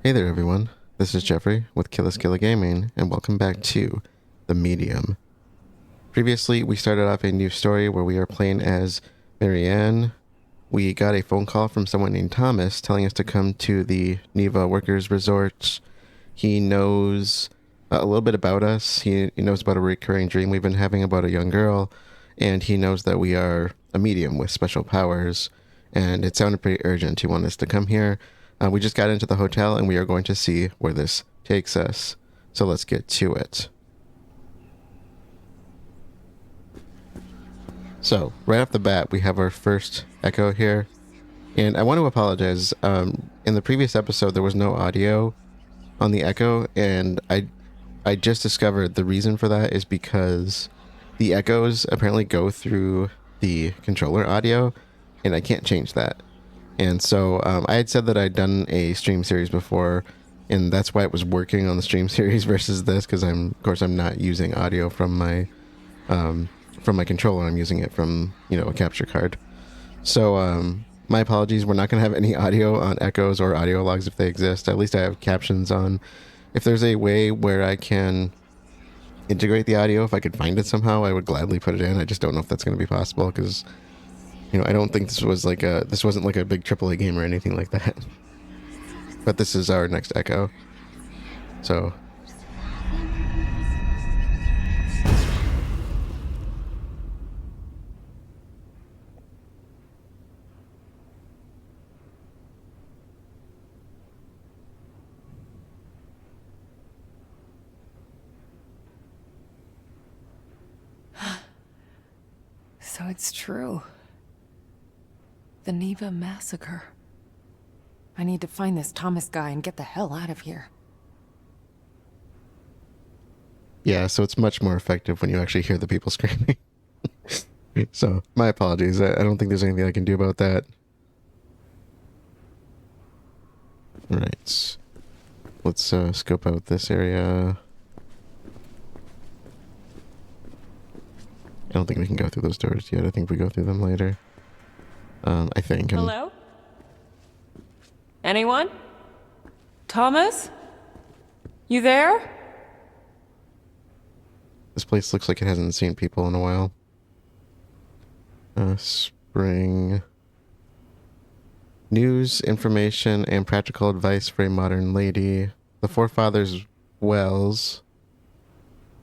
Hey there, everyone. This is Jeffrey with Killaskila Gaming, and welcome back to The Medium. Previously, we started off a new story where we are playing as Marianne. We got a phone call from someone named Thomas telling us to come to the Niwa Workers Resort. He knows a little bit about us. He knows about a recurring dream we've been having about a young girl, and he knows that we are a medium with special powers, and it sounded pretty urgent. He wanted us to come here. We just got into the hotel, and we are going to see where this takes us. So let's get to it. So, right off the bat, we have our first echo here. And I want to apologize. In the previous episode, there was no audio on the echo, and I just discovered the reason for that is because the echoes apparently go through the controller audio, and I can't change that. And so I had said that I'd done a stream series before, and that's why it was working on the stream series versus this, because of course I'm not using audio from my controller. I'm using it from a capture card. So my apologies. We're not going to have any audio on echoes or audio logs if they exist. At least I have captions on. If there's a way where I can integrate the audio, if I could find it somehow, I would gladly put it in. I just don't know if that's going to be possible because. I don't think this wasn't like a big AAA game or anything like that. But this is our next echo. So. So it's true. The Niwa massacre. I need to find this Thomas guy and get the hell out of here. Yeah, so it's much more effective when you actually hear the people screaming. So, my apologies. I don't think there's anything I can do about that. Alright. Let's scope out this area. I don't think we can go through those doors yet. I think we go through them later. I think. Hello? Anyone? Thomas? You there? This place looks like it hasn't seen people in a while. Spring. News, information, and practical advice for a modern lady. The Forefathers' Wells.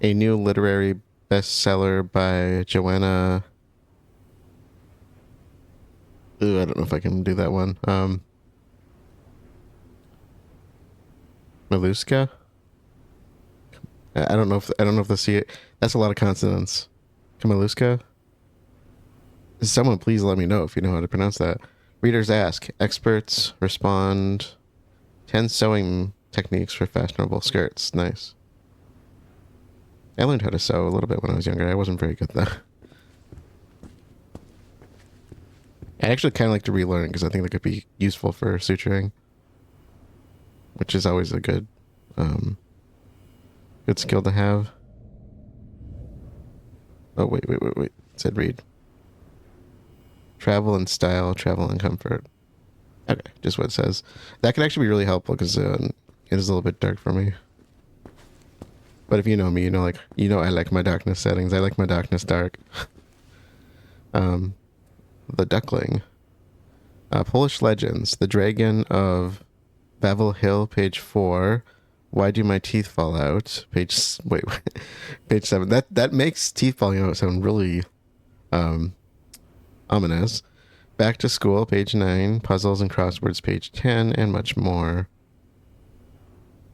A new literary bestseller by Joanna. Ooh, I don't know if I can do that one. Maluska? I don't know if the C. That's a lot of consonants. Kamaluska? Someone please let me know if you know how to pronounce that. Readers ask. Experts respond. 10 sewing techniques for fashionable skirts. Nice. I learned how to sew a little bit when I was younger. I wasn't very good though. I'd actually kind of like to relearn because I think that could be useful for suturing, which is always a good skill to have. Oh, wait. It said read. Travel and style, travel and comfort. Okay, just what it says. That could actually be really helpful because it is a little bit dark for me. But if you know me, I like my darkness settings. I like my darkness dark. The Duckling. Polish Legends. The Dragon of Bavel Hill, page 4. Why do my teeth fall out? Page 7. That makes teeth falling out sound really ominous. Back to School, page 9. Puzzles and Crosswords, page 10, and much more.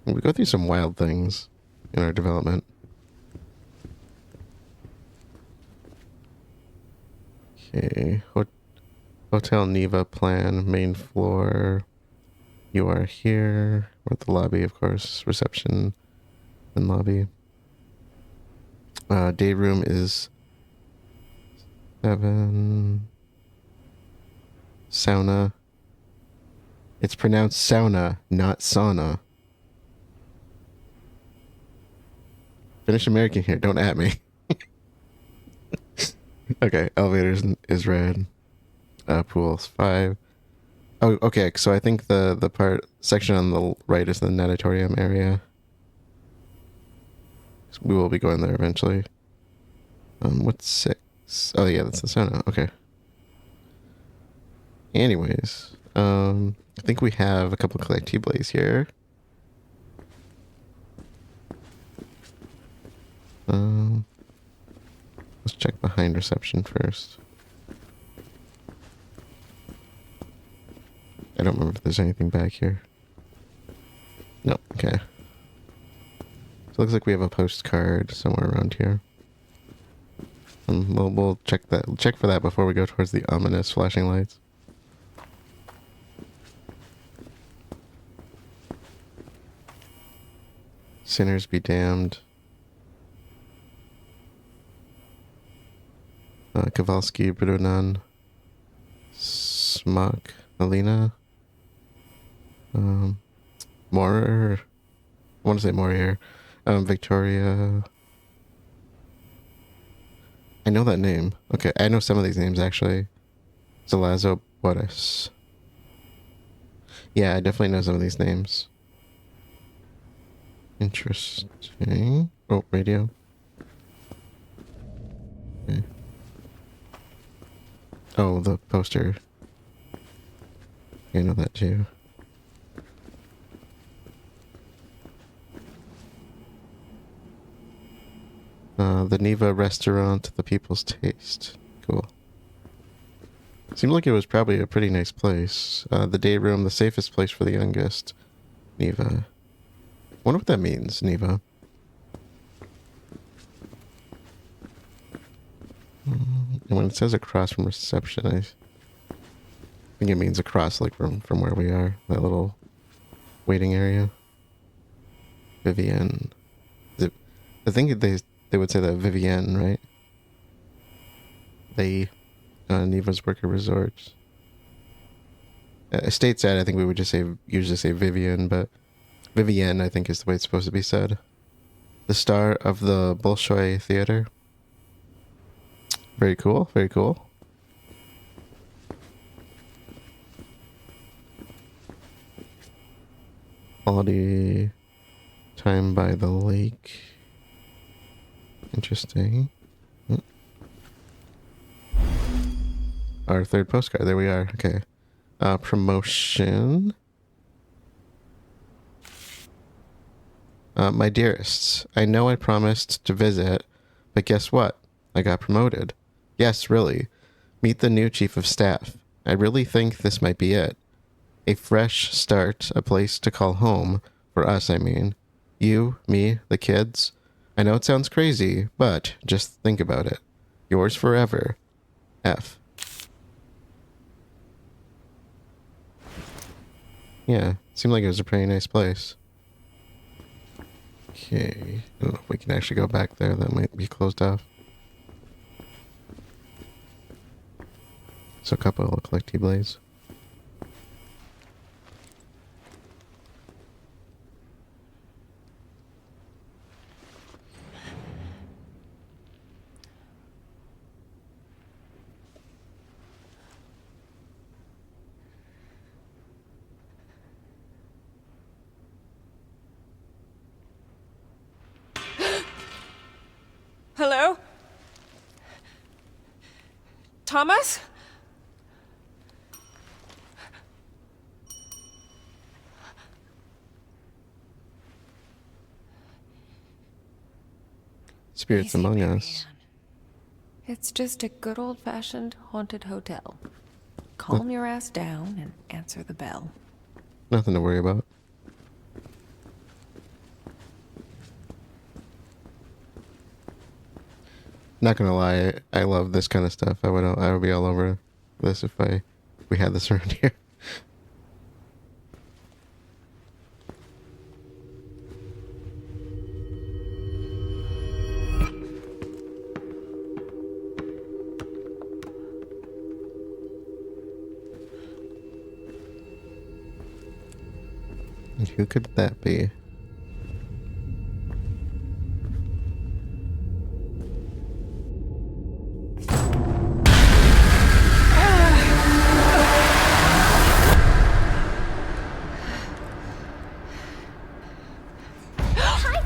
We go through some wild things in our development. Okay. Hotel Niwa plan, main floor. You are here. We're at the lobby, of course. Reception and lobby. Day room is 7. Sauna. It's pronounced sauna, not sauna. Finnish American here. Don't at me. Okay, elevators is red. Pool's 5. Oh, okay. So I think the part section on the right is the natatorium area. We will be going there eventually. What's 6? Oh yeah, that's the sauna. Okay. Anyways, I think we have a couple collectibles here. Um, let's check behind reception first. I don't remember if there's anything back here. No, okay. So it looks like we have a postcard somewhere around here. We'll check for that before we go towards the ominous flashing lights. Sinners be damned. Kowalski, Brunan, Smok, Alina, more. I want to say more here. Victoria. I know that name. Okay, I know some of these names actually. Zalazo Boris. Yeah, I definitely know some of these names. Interesting. Oh, radio. Okay. Oh, the poster. I know that too. The Niwa restaurant, the people's taste. Cool. Seemed like it was probably a pretty nice place. The day room, the safest place for the youngest. Niwa. Wonder what that means, Niwa. And when it says across from reception, I think it means across, like from where we are. That little waiting area. Vivienne. I think they would say that Vivienne, right? Niva's Worker Resort. Stateside, I think we would just usually say Vivienne, but Vivienne, I think, is the way it's supposed to be said. The star of the Bolshoi Theater. Very cool, very cool. Quality time by the lake. Interesting. Our third postcard. There we are. Okay. Promotion. My dearests, I know I promised to visit, but guess what? I got promoted. Yes, really. Meet the new chief of staff. I really think this might be it. A fresh start, a place to call home. For us, I mean. You, me, the kids. I know it sounds crazy, but just think about it. Yours forever. F. Yeah, seemed like it was a pretty nice place. Okay, I don't know if we can actually go back there. That might be closed off. So a couple of collectibles. Hello? Thomas? Spirits Easy, among Marianne. us. It's just a good old-fashioned haunted hotel. Calm your ass down and answer the bell. Nothing to worry about. Not gonna lie, I love this kind of stuff. I would be all over this if we had this around here. And who could that be?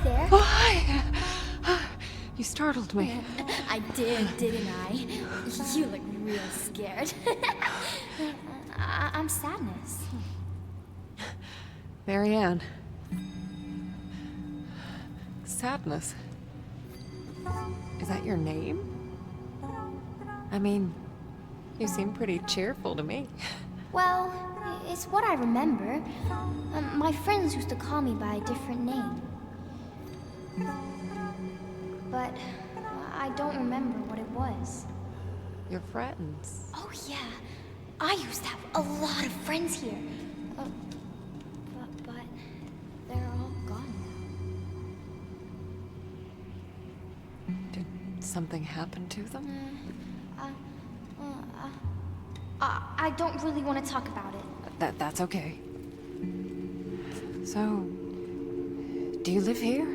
there. Oh, hi. You startled me. I did, didn't I? You look real scared. I'm Sadness. Marianne. Sadness. Is that your name? I mean, you seem pretty cheerful to me. Well, it's what I remember. My friends used to call me by a different name. But I don't remember what it was. Your friends. Oh yeah, I used to have a lot of friends here. But they're all gone now. Did something happen to them? I don't really want to talk about it. That's okay. So, do you live here?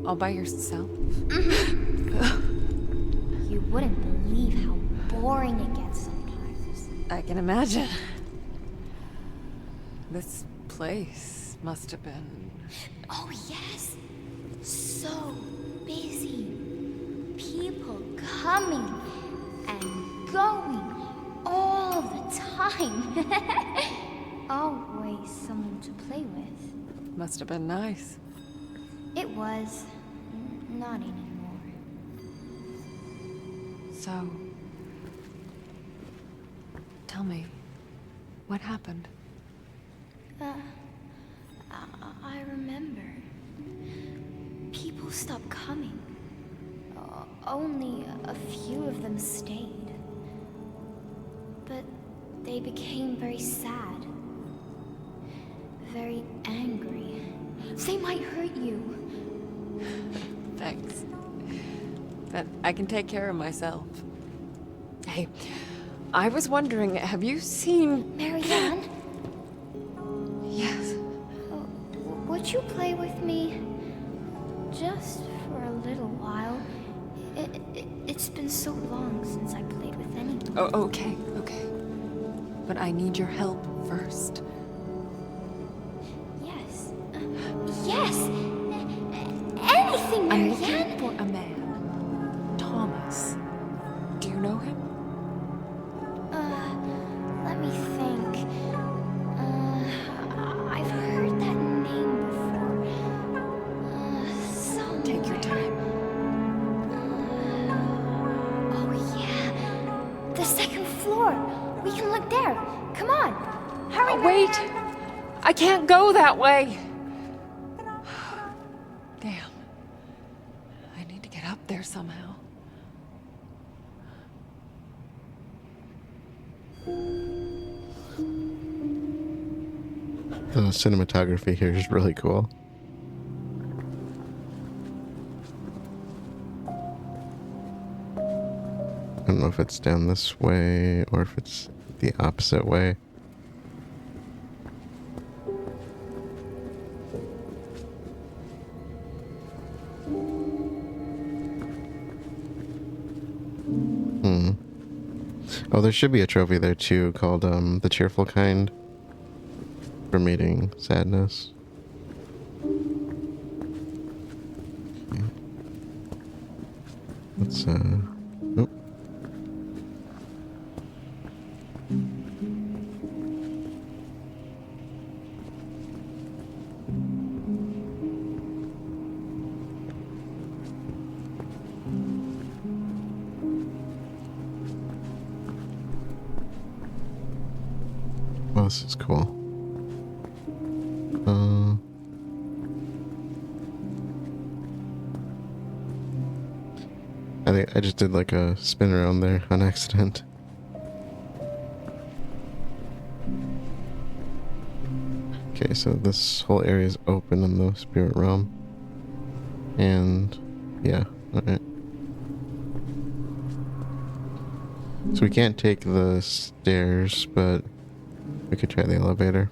All by yourself? You wouldn't believe how boring it gets sometimes. I can imagine. This place must have been... Oh yes, so busy. People coming and going all the time. Always someone to play with. Must have been nice. It was. Not anymore. So... Tell me, what happened? I remember. People stopped coming. Only a few of them stayed. But they became very sad. Very angry. They might hurt you. Thanks. But I can take care of myself. Hey, I was wondering, have you seen... Marianne? Yes. Would you play with me? Just for a little while. It's been so long since I played with anyone. Oh, okay. But I need your help first. Yes. Yes! Anything, I'm Marianne! looking for a man. Thomas. Do you know him? Let me think. I've heard that name before. Somewhere. Take your time. Oh yeah. The second floor. We can look there. Come on. Hurry, Wait! Marianne. I can't go that way! Damn. I need to get up there somehow. The cinematography here is really cool. I don't know if it's down this way or if it's the opposite way. Oh, there should be a trophy there too called the Cheerful kind for meeting Sadness. Okay. Let's oh. Well, this is cool. I think I just did like a spin around there on accident. Okay, so this whole area is open in the spirit realm. And yeah, alright. So we can't take the stairs, but we could try the elevator.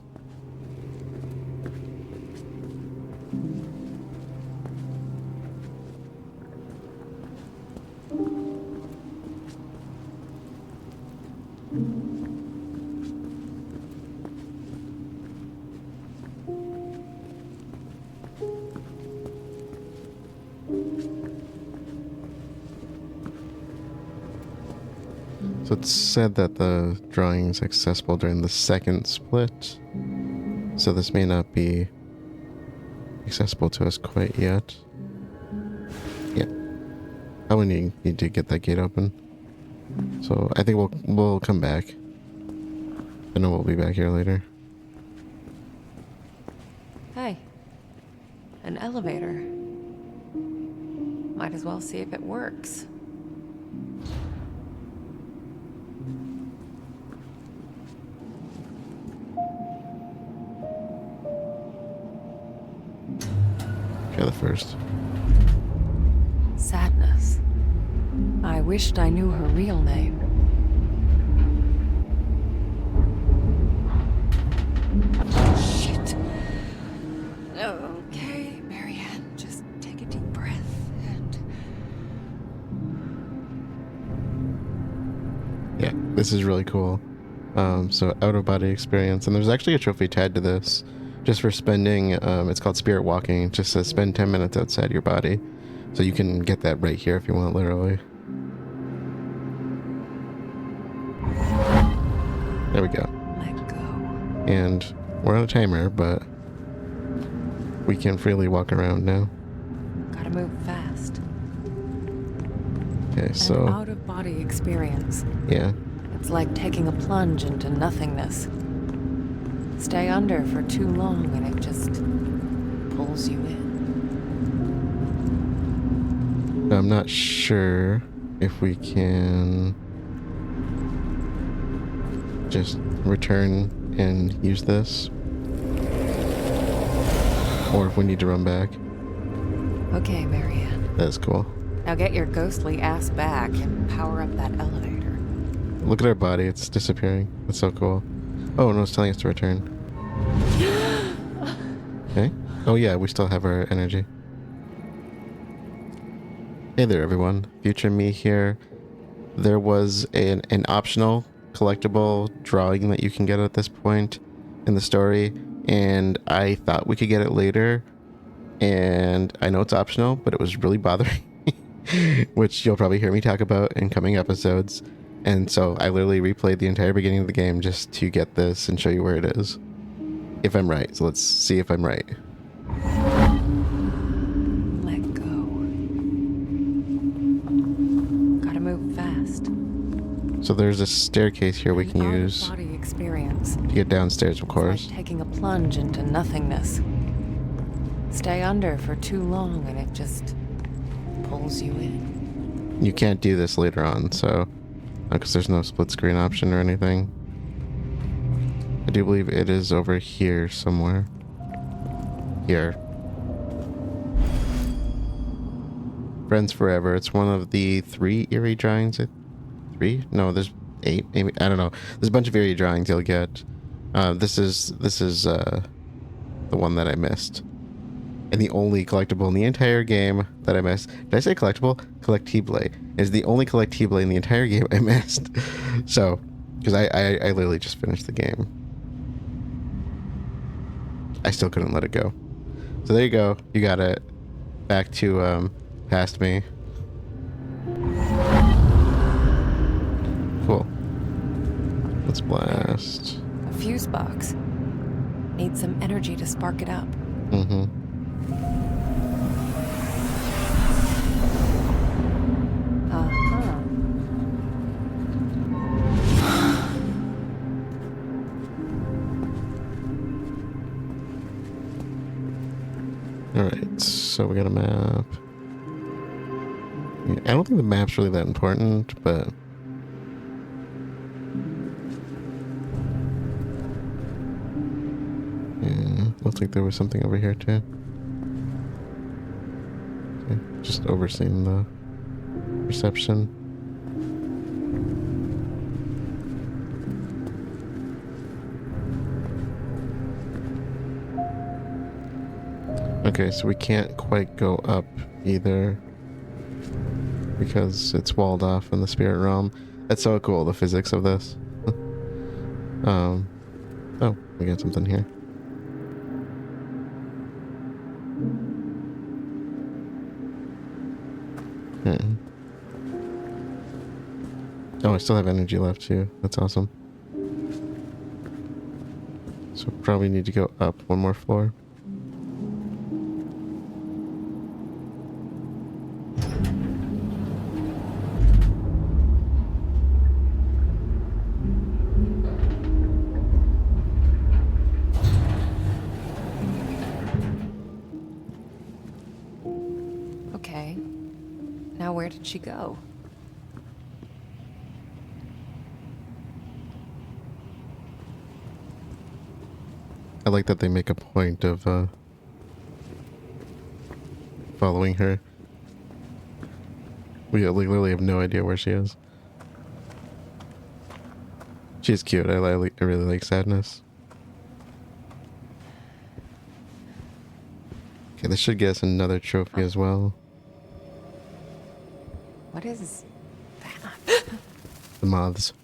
So it's said that the drawing is accessible during the second split. So this may not be accessible to us quite yet. Yeah. I would need to get that gate open. So I think we'll come back. I know we'll be back here later. Hey, an elevator. Might as well see if it works. Try the first. Sadness. I wished I knew her real name. Shit. Okay, Marianne, just take a deep breath and... Yeah, this is really cool. So out-of-body experience. And there's actually a trophy tied to this. Just for spending, it's called Spirit Walking. It just says spend 10 minutes outside your body. So you can get that right here if you want, literally. There we go. Let go. And we're on a timer, but we can freely walk around now. Gotta move fast. Okay, so... An out-of-body experience. yeah. It's like taking a plunge into nothingness. Stay under for too long and it just pulls you in. I'm not sure if we can just return and use this, or if we need to run back. Okay, Marianne. That's cool. Now get your ghostly ass back and power up that elevator. Look at our body, it's disappearing. That's so cool. Oh, no, it's telling us to return. Okay. Oh yeah, we still have our energy. Hey there, everyone. Future me here. There was an optional collectible drawing that you can get at this point in the story, and I thought we could get it later, and I know it's optional, but it was really bothering me, which you'll probably hear me talk about in coming episodes. And so I literally replayed the entire beginning of the game just to get this and show you where it is. If I'm right. So let's see if I'm right. Let go. Gotta move fast. So there's a staircase here we can use Out-of-body experience. to get downstairs, of course. It's like taking a plunge into nothingness. Stay under for too long and it just pulls you in. You can't do this later on, so... because there's no split screen option or anything. I do believe it is over here somewhere. Here. Friends Forever. It's one of the 3 eerie drawings. 3? No, there's 8. Maybe, I don't know. There's a bunch of eerie drawings you'll get. This is the one that I missed. And the only collectible in the entire game that I missed. Did I say collectible? Collectible. Is the only collectible in the entire game I missed. So, because I literally just finished the game. I still couldn't let it go. So there you go. You got it. Back to, past me. Cool. Let's blast. A fuse box. Need some energy to spark it up. Mm-hmm. Alright, so we got a map. Yeah, I don't think the map's really that important, but... yeah, looks like there was something over here too. Okay, just overseeing the reception. Okay, so we can't quite go up either because it's walled off in the spirit realm. That's so cool, the physics of this. Oh, we got something here. Oh, I still have energy left too. That's awesome. So probably need to go up one more floor. Okay. Now where did she go? I like that they make a point of following her. We literally have no idea where she is. She's cute. I really like Sadness. Okay, this should get us another trophy as well. What is that? The moths.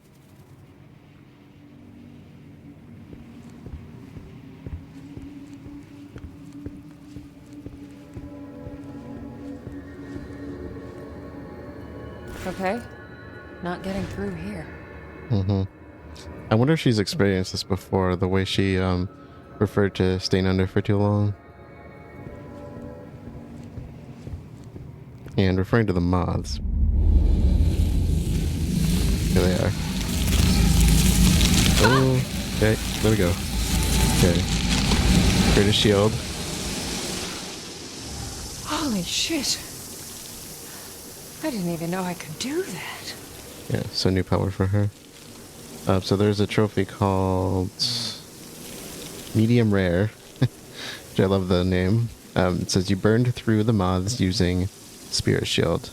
Okay. Not getting through here. Mm-hmm. I wonder if she's experienced this before, the way she referred to staying under for too long. And referring to the moths. Here they are. Oh, okay, there we go. Okay. Greatest shield. Holy shit. I didn't even know I could do that. Yeah, so new power for her. So there's a trophy called Medium Rare, which I love the name. It says you burned through the moths using Spirit Shield.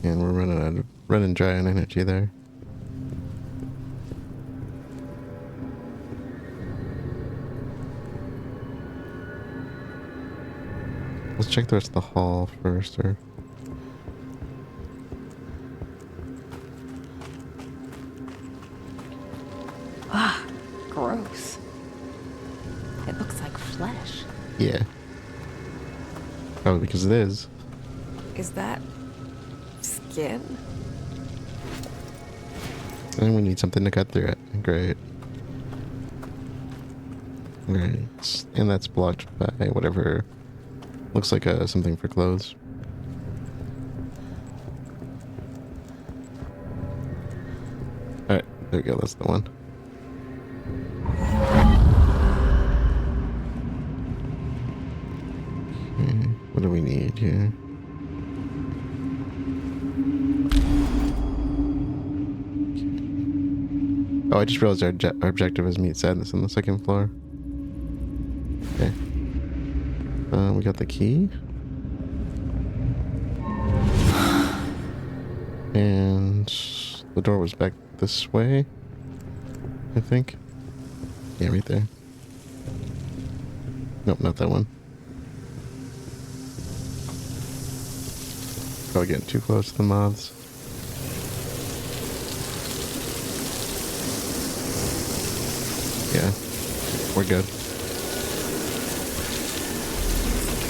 And we're running dry on energy there. Let's check the rest of the hall first, or... Ah, gross. It looks like flesh. Yeah. Oh, because it is. Is that skin? And we need something to cut through it. Great. Great. And that's blocked by whatever looks like something for clothes. Alright, there we go, that's the one. Okay, what do we need here? Oh, I just realized our objective is meet Sadness on the second floor. Okay. We got the key. And the door was back this way, I think. Yeah, right there. Nope, not that one. Probably getting too close to the moths. Yeah, we're good.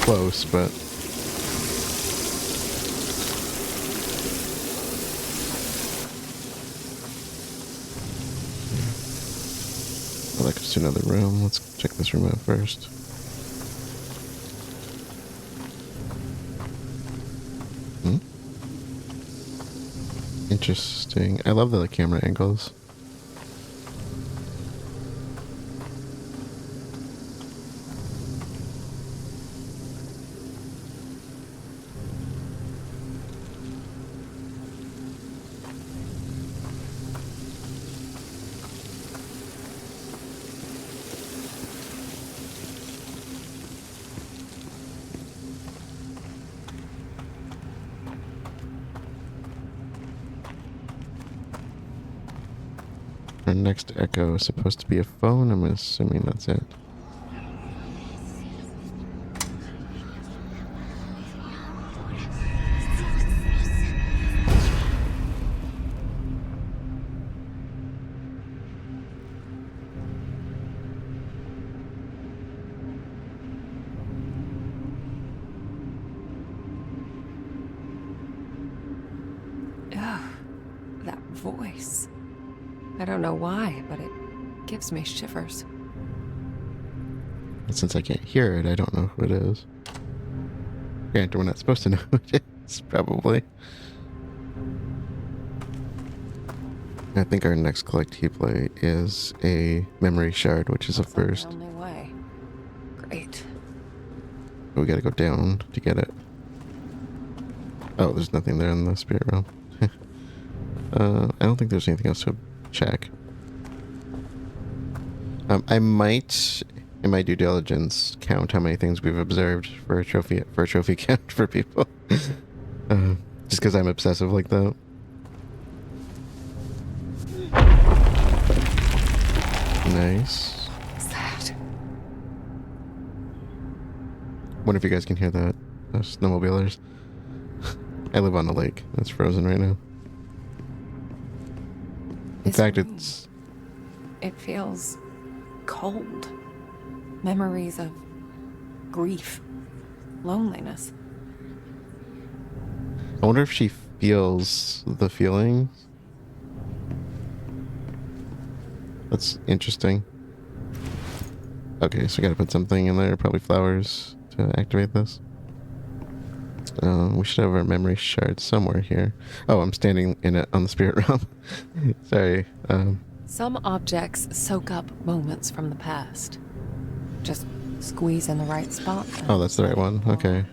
Close, but... Well, that goes to another room. Let's check this room out first. Interesting. I love the camera angles. Our next echo is supposed to be a phone. I'm assuming that's it. voice. I don't know why, but it gives me shivers. And since I can't hear it, I don't know who it is. Granted, we're not supposed to know who it is, probably. I think our next collectible is a memory shard, which is a Looks like first. the only way. Great. We gotta go down to get it. Oh, there's nothing there in the spirit realm. I don't think there's anything else to check. I might, in my due diligence, count how many things we've observed for a trophy count for people. Just because I'm obsessive like that. Nice. What's that? Wonder if you guys can hear that. Snowmobilers. I live on a lake. It's frozen right now. In This fact, room, it's... it feels cold. Memories of grief, loneliness. I wonder if she feels the feelings. That's interesting. Okay, so I gotta put something in there, probably flowers, to activate this. We should have our memory shard somewhere here. Oh, I'm standing in it on the spirit realm. Sorry. Some objects soak up moments from the past. Just squeeze in the right spot. Oh, that's the right one. Okay.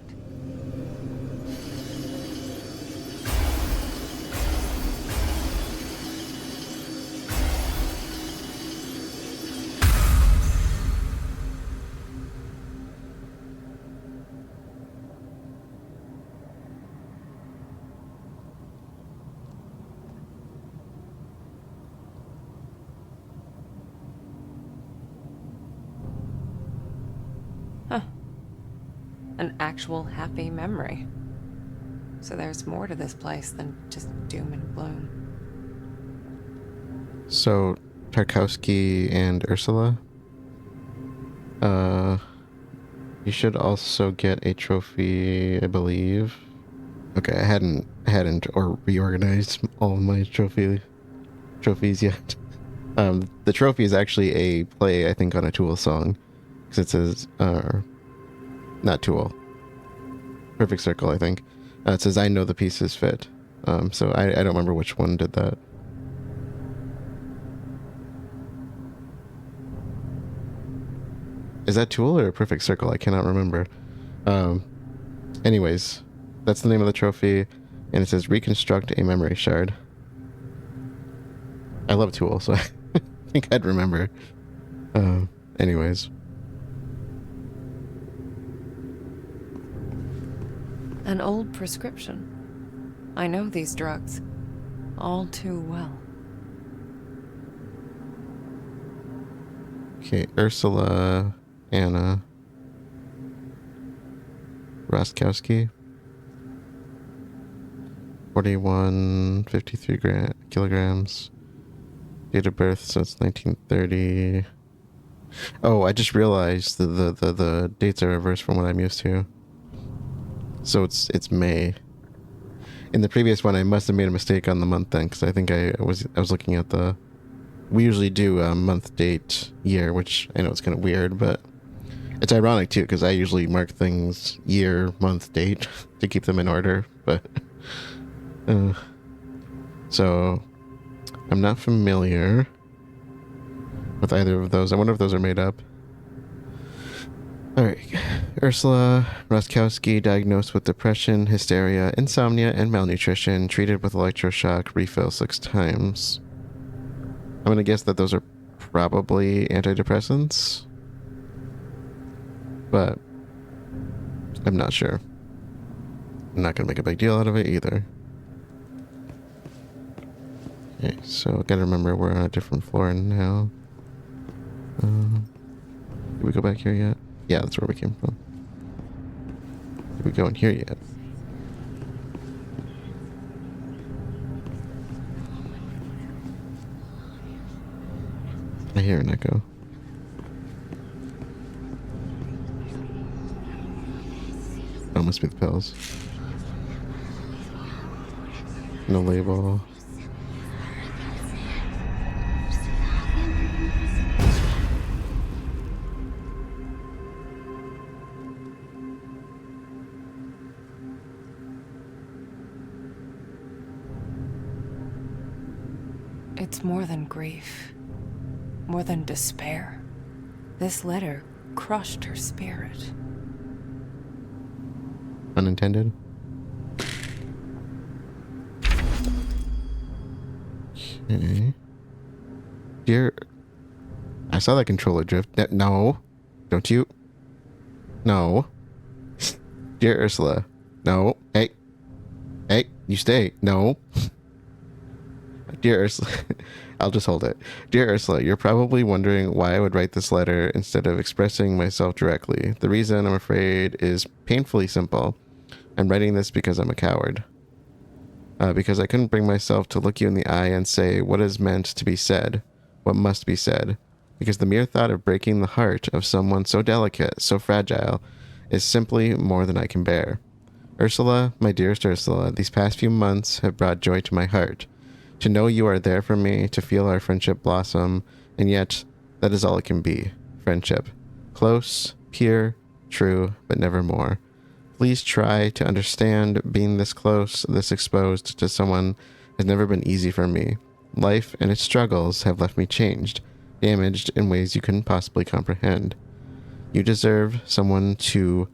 Huh. An actual happy memory. So there's more to this place than just doom and gloom. So, Tarkowski and Ursula. You should also get a trophy, I believe. Okay, I hadn't or reorganized all of my trophies yet. The trophy is actually a play, I think, on a Tool song. Because it says, not Tool. Perfect Circle, I think. It says, I know the pieces fit. So I don't remember which one did that. Is that Tool or Perfect Circle? I cannot remember. Anyways, that's the name of the trophy. And it says, Reconstruct a memory shard. I love Tool, so I think I'd remember. Anyways. An old prescription. I know these drugs all too well. Okay, Ursula, Anna, Rekowicz, 41.53 kilograms. Date of birth, so it's 1930. Oh, I just realized the dates are reversed from what I'm used to. So it's May. In the previous one, I must have made a mistake on the month then, because I think I was looking at the... We usually do a month, date, year, which I know it's kind of weird, but it's ironic too, because I usually mark things year, month, date to keep them in order, but... so, I'm not familiar with either of those. I wonder if those are made up. Alright, Ursula Rekowicz, diagnosed with depression, hysteria, insomnia, and malnutrition, treated with electroshock, refill 6 times. I'm gonna guess that those are probably antidepressants, but I'm not sure. I'm not gonna make a big deal out of it either. Okay, so I gotta remember we're on a different floor now. Did we go back here yet? Yeah, that's where we came from. Did we go in here yet? I hear an echo. Oh, must be the pills. No label. It's more than grief. More than despair. This letter crushed her spirit. Unintended. Okay. Dear... I saw that controller drift. No. Don't you? No. Dear Ursula. No. Hey. Hey, you stay. No. Dear Ursula. I'll just hold it. Dear Ursula, you're probably wondering why I would write this letter instead of expressing myself directly. The reason, I'm afraid, is painfully simple. I'm writing this because I'm a coward. Because I couldn't bring myself to look you in the eye and say what is meant to be said, what must be said. Because the mere thought of breaking the heart of someone so delicate, so fragile, is simply more than I can bear. Ursula, my dearest Ursula, these past few months have brought joy to my heart. To know you are there for me, to feel our friendship blossom, and yet that is all it can be. Friendship. Close, pure, true, but never more. Please try to understand being this close, this exposed to someone has never been easy for me. Life and its struggles have left me changed, damaged in ways you couldn't possibly comprehend. You deserve someone to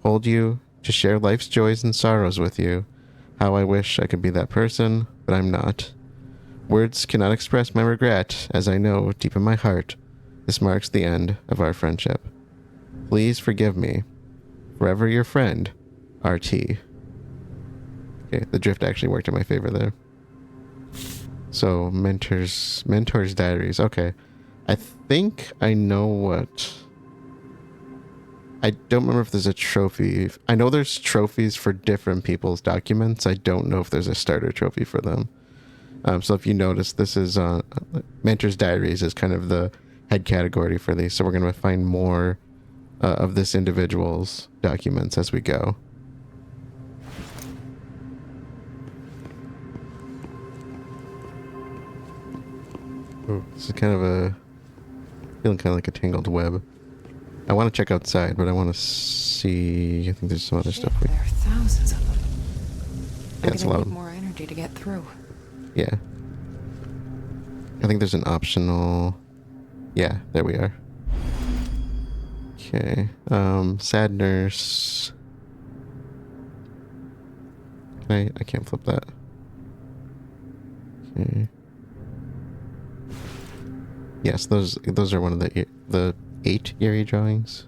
hold you, to share life's joys and sorrows with you. How I wish I could be that person, but I'm not. Words cannot express my regret, as I know deep in my heart, this marks the end of our friendship. Please forgive me. Forever your friend, RT. Okay, the drift actually worked in my favor there. So, Mentor's Diaries. Okay. I think I know what... I don't remember if there's a trophy. I know there's trophies for different people's documents. I don't know if there's a starter trophy for them. So if you notice, this is Mentor's Diaries is kind of the head category for these. So we're going to find more of this individual's documents as we go. Ooh, this is kind of feeling kind of like a tangled web. I want to check outside, but I want to see. I think there's some other stuff. There are thousands of them. Yeah, it's a lot. Need more energy to get through. Yeah. I think there's an optional... Yeah, there we are. Okay. Sad Nurse. I can't flip that. Okay. Yes, those are one of the 8 eerie drawings.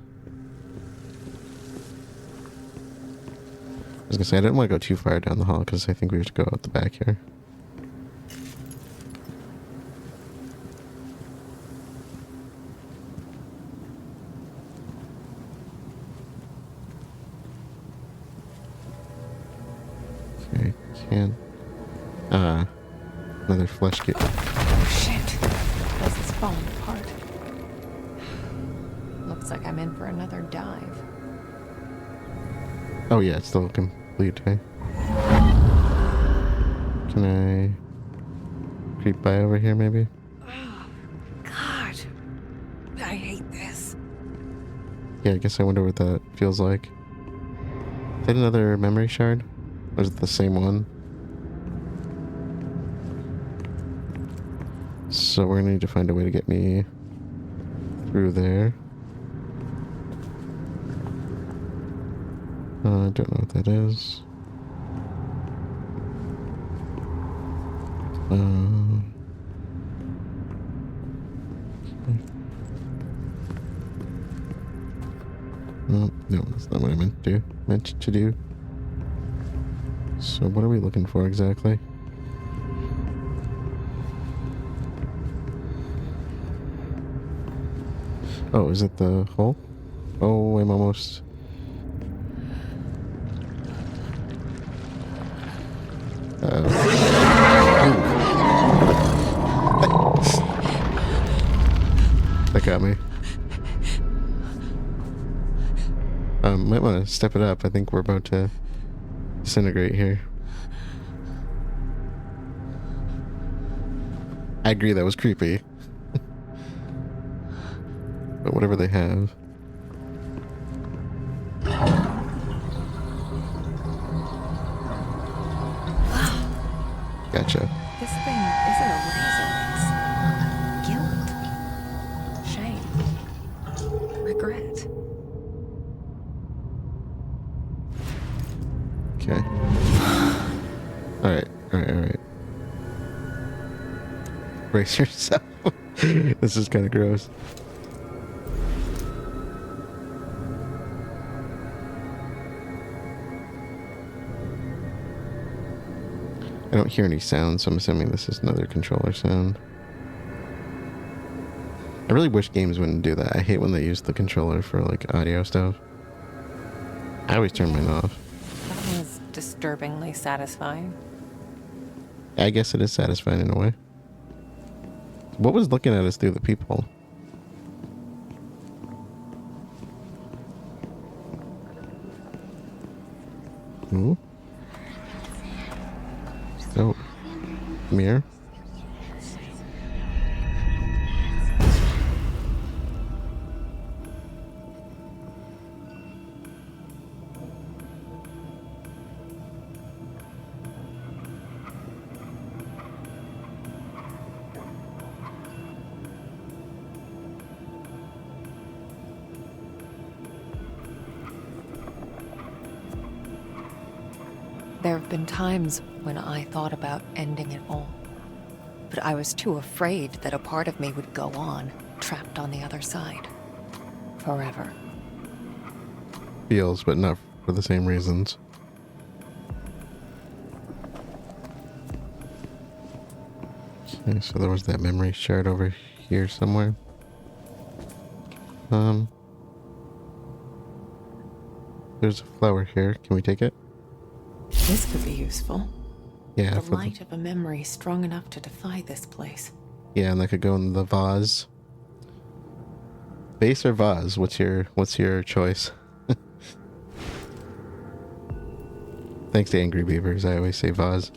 I was gonna say, I didn't want to go too far down the hall because I think we have to go out the back here. Okay, can... another flesh kit. Oh shit. This is falling apart. Looks like I'm in for another dive. Oh yeah, it's still complete, hey? Can I creep by over here, maybe? Oh, God. I hate this. Yeah, I guess I wonder what that feels like. Is that another memory shard? Or is it the same one? So we're gonna need to find a way to get me through there. I don't know what that is. Oh, no, that's not what I meant to do. So what are we looking for exactly? Oh, is it the hole? Oh, I'm almost... That got me. Might want to step it up. I think we're about to disintegrate here. I agree, that was creepy. But whatever they have. Gotcha. This thing isn't a razor, it's Okay. Alright, alright, alright. Brace yourself. This is kind of gross. I don't hear any sound, so I'm assuming this is another controller sound. I really wish games wouldn't do that. I hate when they use the controller for like audio stuff. I always turn mine off. That was disturbingly satisfying. I guess it is satisfying in a way. What was looking at us through the peephole? Ooh. Oh. Mirror. There have been times when I thought about ending it all. But I was too afraid that a part of me would go on, trapped on the other side. Forever. Feels, but not for the same reasons. Okay, so there was that memory shard over here somewhere. There's a flower here. Can we take it? This could be useful. Yeah, The for light of a memory strong enough to defy this place. yeah, and that could go in the vase. Vase or vase? What's your choice? Thanks to Angry Beavers, I always say vase.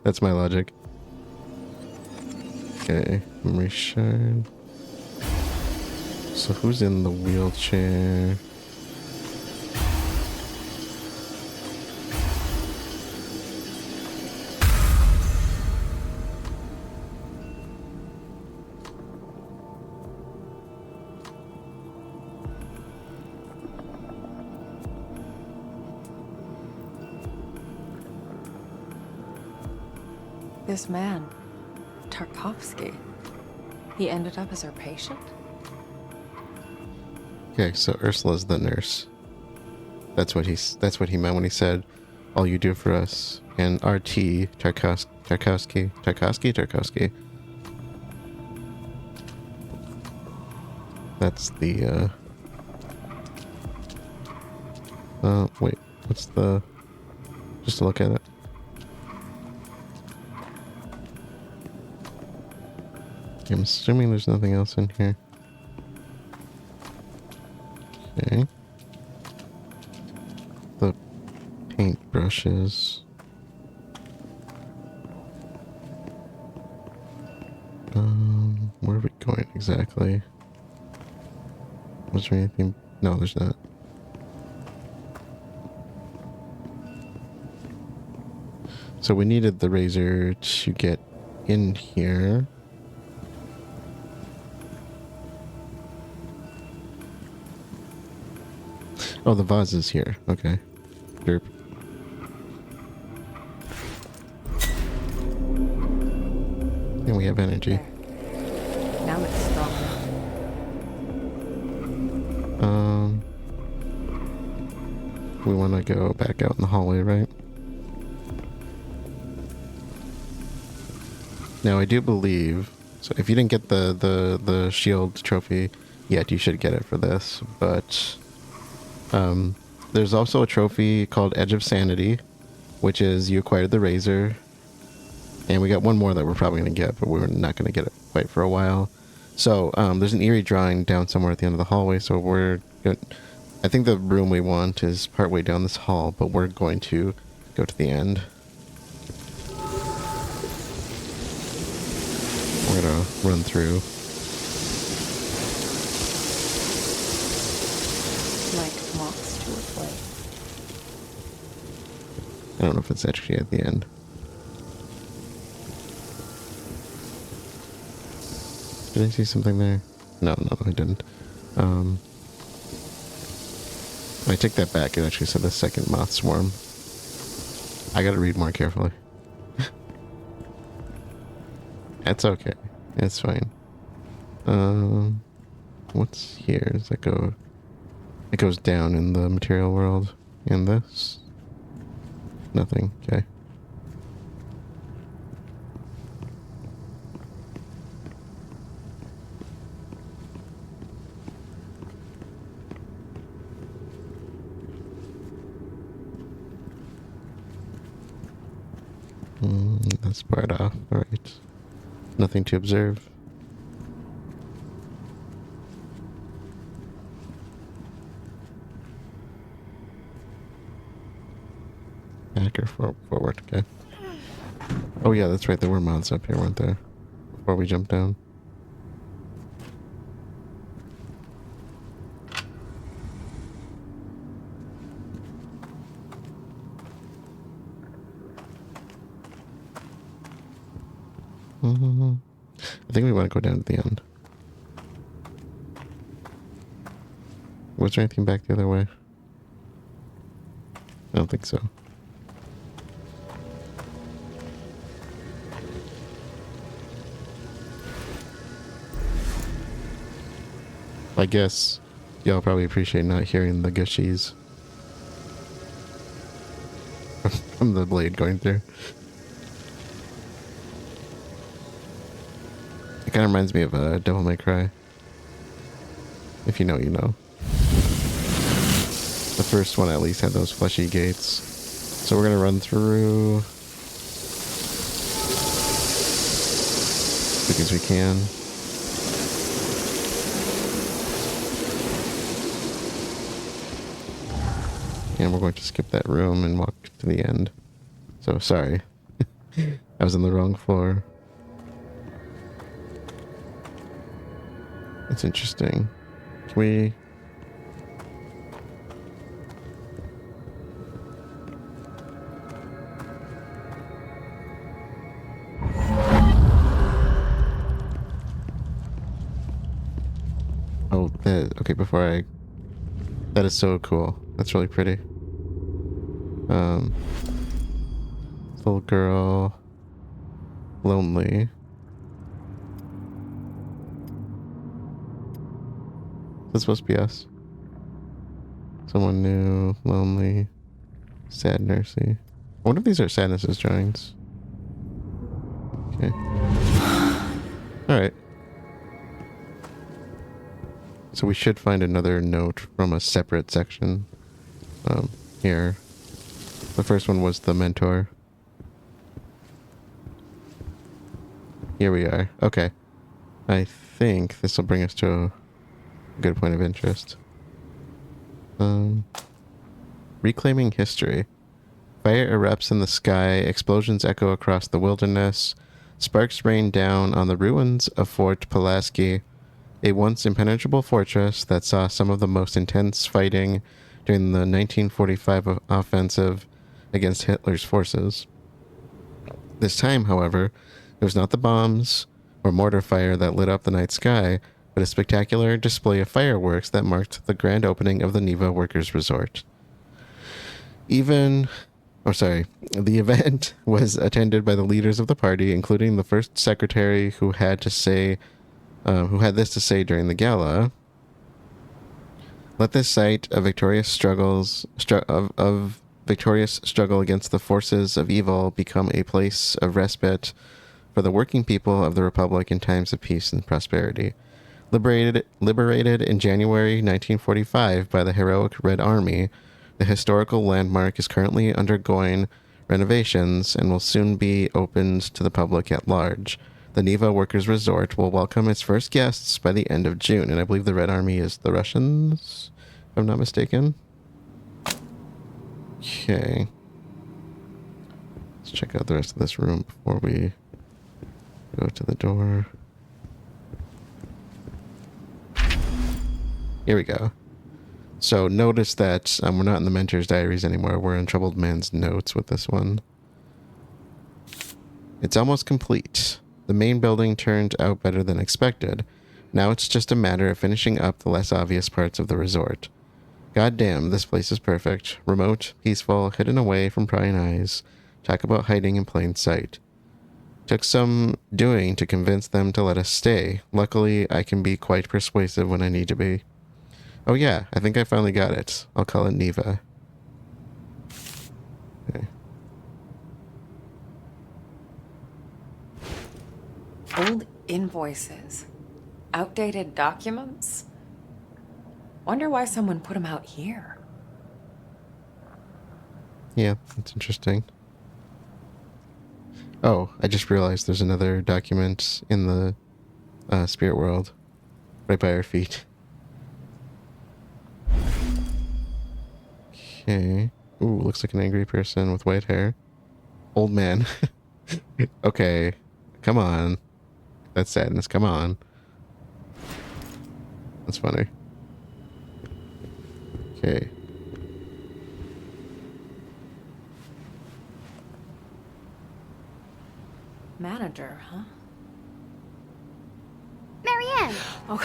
That's my logic. Okay, memory shard. So who's in the wheelchair? This man, Tarkovsky, he ended up as her patient? Okay, so Ursula's the nurse. That's what he meant when he said, "All you do for us." And RT Tarkovsky. That's the wait, what's the, just to look at it. I'm assuming there's nothing else in here. Okay. The paint brushes. Where are we going exactly? Was there anything? No, there's not. So we needed the razor to get in here. Oh, the vase is here. Okay. Derp. And we have energy. There. Now it's strong enough. We want to go back out in the hallway, right? Now, I do believe, so if you didn't get the shield trophy yet, you should get it for this, but there's also a trophy called Edge of Sanity, which is you acquired the razor, and we got one more that we're probably going to get, but we're not going to get it quite for a while. So there's an eerie drawing down somewhere at the end of the hallway, so I think the room we want is partway down this hall, but we're going to go to the end. We're going to run through. Like moths to a flame. I don't know if it's actually at the end. Did I see something there? No, I didn't. I take that back. It actually said the second moth swarm. I gotta read more carefully. That's okay. It's fine. What's here? Does that go? It goes down in the material world. And this? Nothing. Okay. That's part off. Alright. Nothing to observe. Back or forward, okay. Oh yeah, that's right, there were moths up here, weren't there? Before we jumped down. I think we want to go down to the end. Was there anything back the other way? I don't think so. I guess y'all probably appreciate not hearing the gushies from the blade going through. It kind of reminds me of Devil May Cry. If you know, you know. The first one at least had those fleshy gates. So we're going to run through as quick as we can. And we're going to skip that room and walk to the end. So, sorry. I was on the wrong floor. That's interesting. Can we... Oh, that... Okay, before I... That is so cool. That's really pretty. Little girl, lonely. Is this supposed to be us? Someone new, lonely, sad, nursey. I wonder if these are Sadness's drawings. Okay. Alright. So we should find another note from a separate section. Here. The first one was the mentor. Here we are. Okay. I think this will bring us to a good point of interest. Reclaiming history. Fire erupts in the sky, explosions echo across the wilderness, sparks rain down on the ruins of Fort Pulaski, a once impenetrable fortress that saw some of the most intense fighting during the 1945 offensive against Hitler's forces. This time, however, it was not the bombs or mortar fire that lit up the night sky, but a spectacular display of fireworks that marked the grand opening of the Niwa Workers' Resort. The event was attended by the leaders of the party, including the first secretary who had this to say during the gala. Let this site of victorious struggle against the forces of evil become a place of respite for the working people of the Republic in times of peace and prosperity. Liberated in January 1945 by the heroic Red Army, the historical landmark is currently undergoing renovations and will soon be opened to the public at large. The Niwa Workers' Resort will welcome its first guests by the end of June, and I believe the Red Army is the Russians, if I'm not mistaken. Okay. Let's check out the rest of this room before we go to the door. Here we go. So notice that we're not in the Mentor's Diaries anymore. We're in Troubled Man's Notes with this one. It's almost complete. The main building turned out better than expected. Now it's just a matter of finishing up the less obvious parts of the resort. God damn, this place is perfect. Remote, peaceful, hidden away from prying eyes. Talk about hiding in plain sight. Took some doing to convince them to let us stay. Luckily, I can be quite persuasive when I need to be. Oh yeah, I think I finally got it. I'll call it Niwa. Okay. Old invoices. Outdated documents. Wonder why someone put them out here. Yeah, that's interesting. Oh, I just realized there's another document in the spirit world. Right by our feet. Okay. Ooh, looks like an angry person with white hair. Old man. Okay. Come on. That's sadness. Come on. That's funny. Okay. Manager, huh? Marianne! Oh,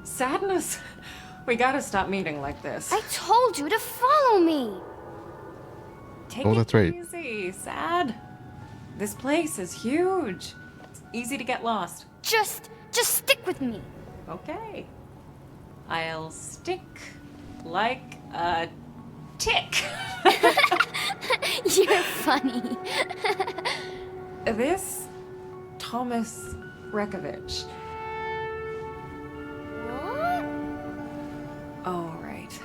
sadness. We gotta stop meeting like this. I told you to follow me! Take Oh, it that's right. easy, Sad. This place is huge. It's easy to get lost. Just stick with me. Okay. I'll stick like a tick. You're funny. This Thomas Rekowicz. What? Oh, right.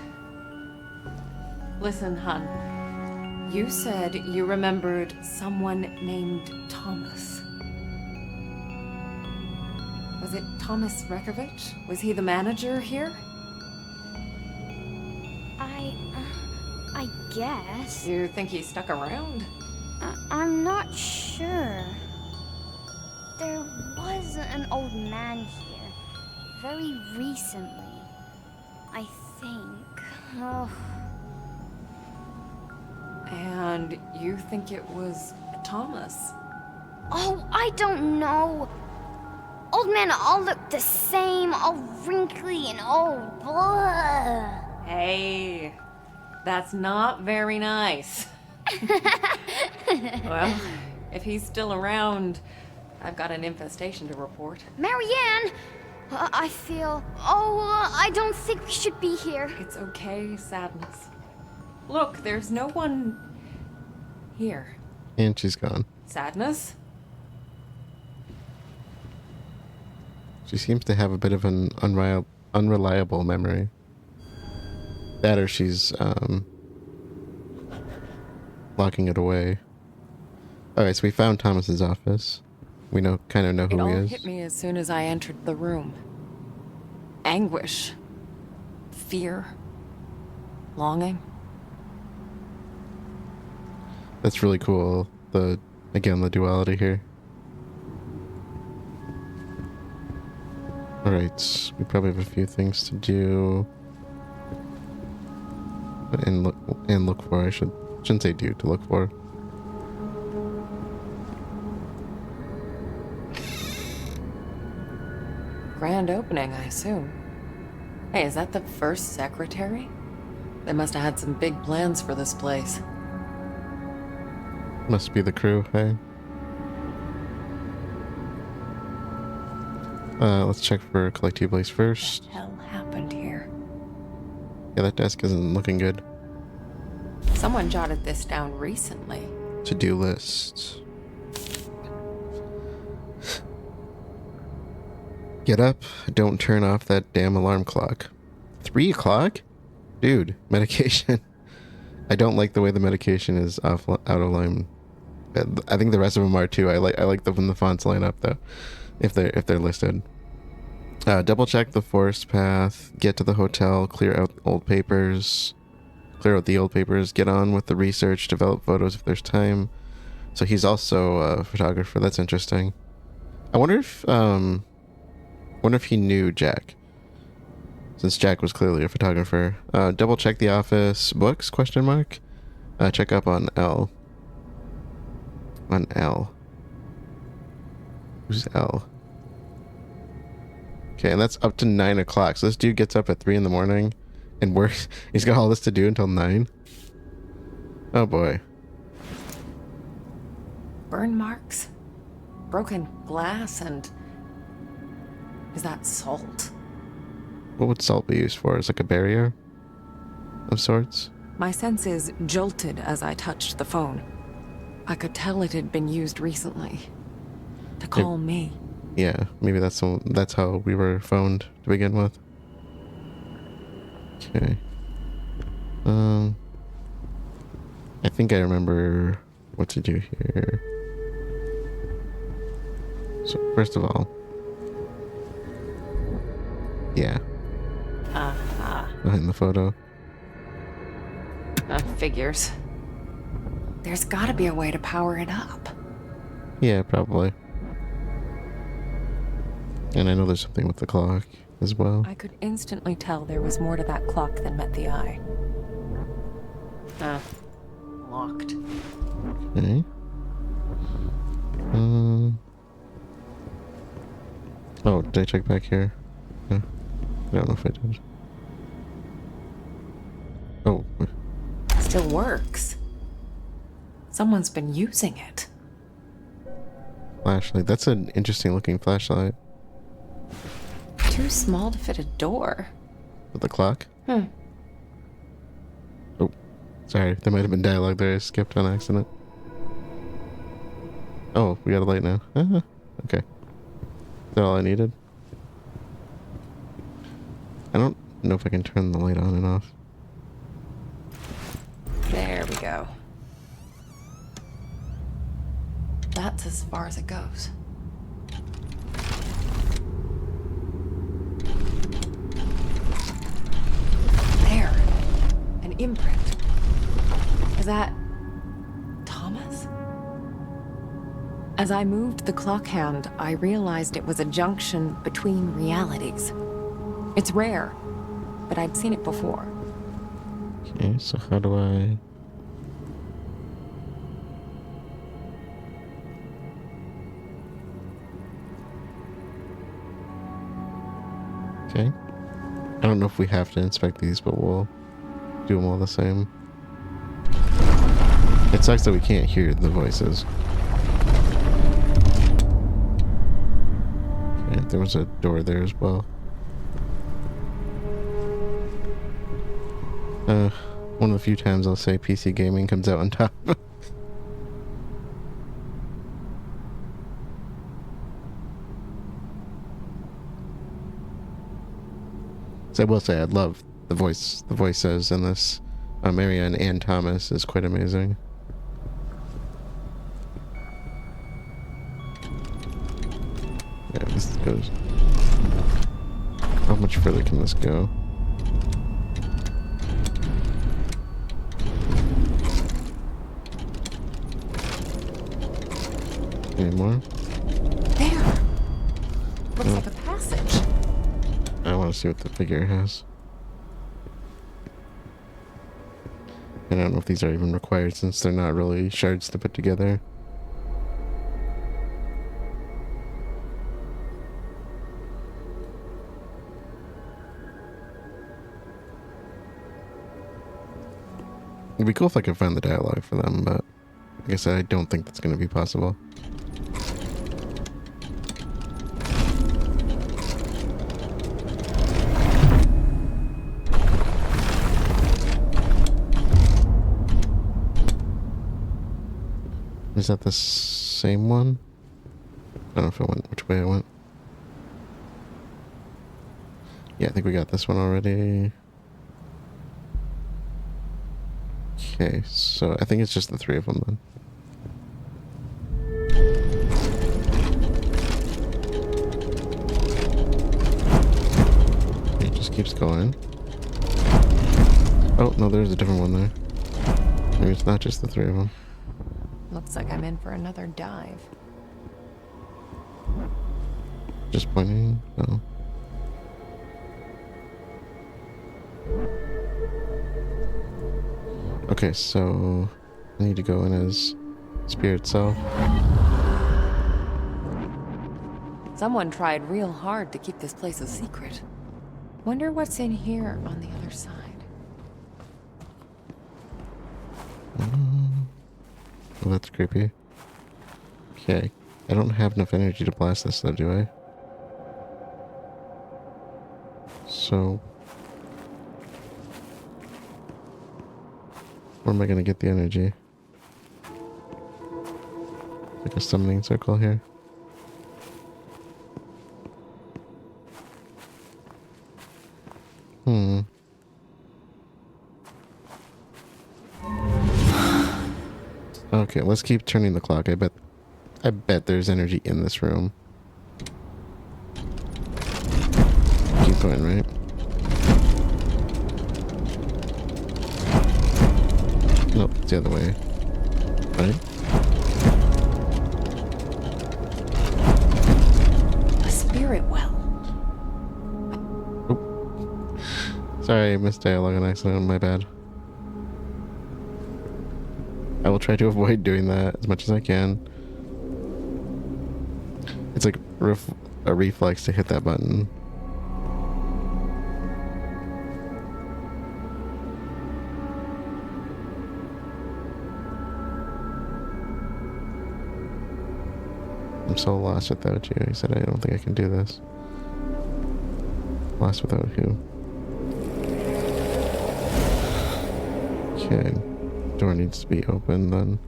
Listen, hon. You said you remembered someone named Thomas. Was it Thomas Rekowicz? Was he the manager here? I guess. You think he stuck around? I'm not sure. There was an old man here very recently, I think. Oh. And you think it was Thomas? Oh, I don't know. Old men all look the same, all wrinkly and old. Blah. Hey, that's not very nice. Well, if he's still around, I've got an infestation to report. Marianne! I feel... Oh, I don't think we should be here. It's okay, Sadness. Look, there's no one here. And she's gone. Sadness? She seems to have a bit of an unreliable memory. That or she's locking it away. Alright, so we found Thomas's office. We kind of know It who all he is. hit me as soon as I entered the room. Anguish. Fear. Longing. That's really cool. Again, the duality here. Alright, we probably have a few things to do. And look for. I shouldn't say do, to look for. Grand opening, I assume. Hey, is that the first secretary? They must have had some big plans for this place. Must be the crew, hey? Let's check for collectibles first. What the hell happened here? Yeah, that desk isn't looking good. Someone jotted this down recently. To-do list. Get up. Don't turn off that damn alarm clock. 3 o'clock? Dude, medication. I don't like the way the medication is out of line. I think the rest of them are too. I like when the fonts line up though, if they're listed. Double check the forest path. Get to the hotel. Clear out the old papers. Get on with the research. Develop photos if there's time. So he's also a photographer. That's interesting. I wonder if he knew Jack, since Jack was clearly a photographer. Double check the office books? ? Check up on L. On L. Who's L? Okay, and that's up to 9 o'clock. So this dude gets up at 3 in the morning And he's got all this to do until 9? Oh boy. Burn marks, broken glass, and... Is that salt? What would salt be used for? As like a barrier of sorts? My senses jolted as I touched the phone. I could tell it had been used recently. To call me. Yeah, maybe that's how we were phoned to begin with. Okay. I think I remember what to do here. So first of all, yeah. Behind the photo. Figures. There's gotta be a way to power it up. Yeah, probably. And I know there's something with the clock as well. I could instantly tell there was more to that clock than met the eye. Locked. Okay. Oh, did I check back here? No. I don't know if I did. Oh. Still works. Someone's been using it. Flashlight. That's an interesting looking flashlight. Too small to fit a door. With the clock? Oh. Sorry, there might have been dialogue there I skipped on accident. Oh, we got a light now. Okay. Is that all I needed? I don't know if I can turn the light on and off. There we go. That's as far as it goes. There. An imprint. Is that... Thomas? As I moved the clock hand, I realized it was a junction between realities. It's rare, but I'd seen it before. Okay, so how do I... Okay. I don't know if we have to inspect these, but we'll do them all the same. It sucks that we can't hear the voices. Okay, there was a door there as well. One of the few times I'll say PC gaming comes out on top. So I will say I love the voices in this. Marianne and Thomas is quite amazing. Yeah, this goes... How much further can this go? Any more? There! Looks like a passage. I want to see what the figure has. And I don't know if these are even required since they're not really shards to put together. It'd be cool if I could find the dialogue for them, but like I said, I don't think that's going to be possible. Is that the same one? I don't know if I went which way I went. Yeah, I think we got this one already. Okay, so I think it's just the three of them then. It just keeps going. Oh, no, there's a different one there. Maybe it's not just the three of them. Looks like I'm in for another dive. Just pointing? No. Okay, so I need to go in as spirit self. Someone tried real hard to keep this place a secret. Wonder what's in here on the other side. Well, that's creepy. Okay. I don't have enough energy to blast this though, do I? So... where am I gonna get the energy? Like a summoning circle here. Okay, let's keep turning the clock. I bet there's energy in this room. Keep going, right? Nope, it's the other way. Right? A spirit well. Oop. Sorry, I missed dialogue on accident. My bad. I will try to avoid doing that as much as I can. It's like a reflex to hit that button. I'm so lost without you. He said, I don't think I can do this. Lost without who? Okay. Door needs to be open then.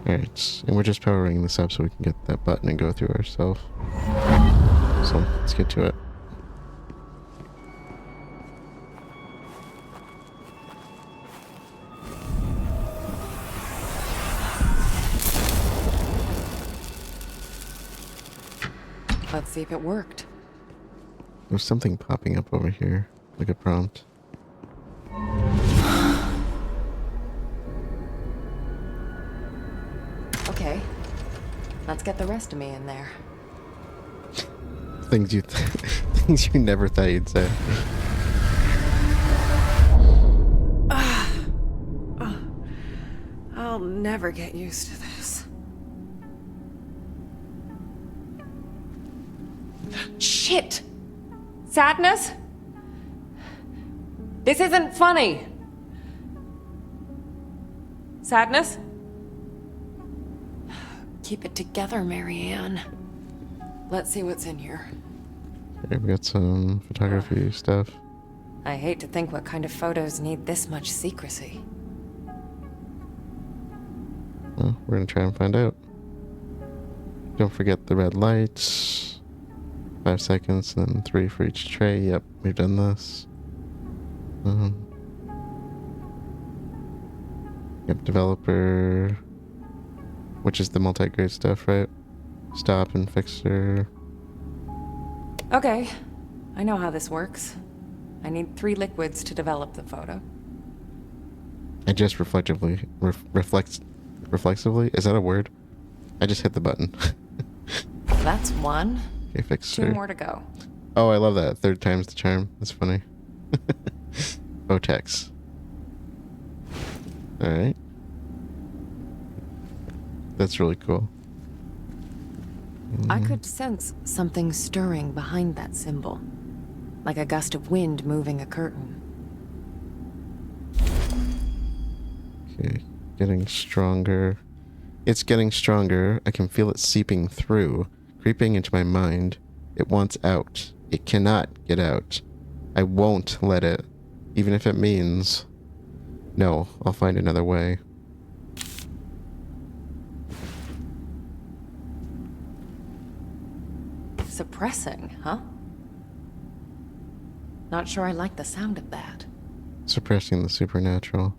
Alright, and we're just powering this up so we can get that button and go through ourselves. So, let's get to it. Let's see if it worked. There's something popping up over here, like a prompt. Okay. Let's get the rest of me in there. Things things you never thought you'd say. I'll never get used to this. Shit! Sadness? This isn't funny! Sadness? Keep it together, Marianne. Let's see what's in here. Okay, we got some photography stuff. I hate to think what kind of photos need this much secrecy. Well, we're gonna try and find out. Don't forget the red lights. 5 seconds, and then 3 for each tray. Yep, we've done this. Yep, developer, which is the multi-grade stuff, right? Stop and fixer. Okay, I know how this works. I need 3 liquids to develop the photo. I just reflexively, reflexively? Is that a word? I just hit the button. That's 1. Okay, fixer. 2 more to go. Oh, I love that. 3rd time's the charm. That's funny. Otex. Alright. That's really cool. I could sense something stirring behind that symbol. Like a gust of wind moving a curtain. Okay, getting stronger. It's getting stronger. I can feel it seeping through, creeping into my mind. It wants out. It cannot get out. I won't let it, even if it means... No, I'll find another way. Suppressing, huh? Not sure I like the sound of that. Suppressing the supernatural.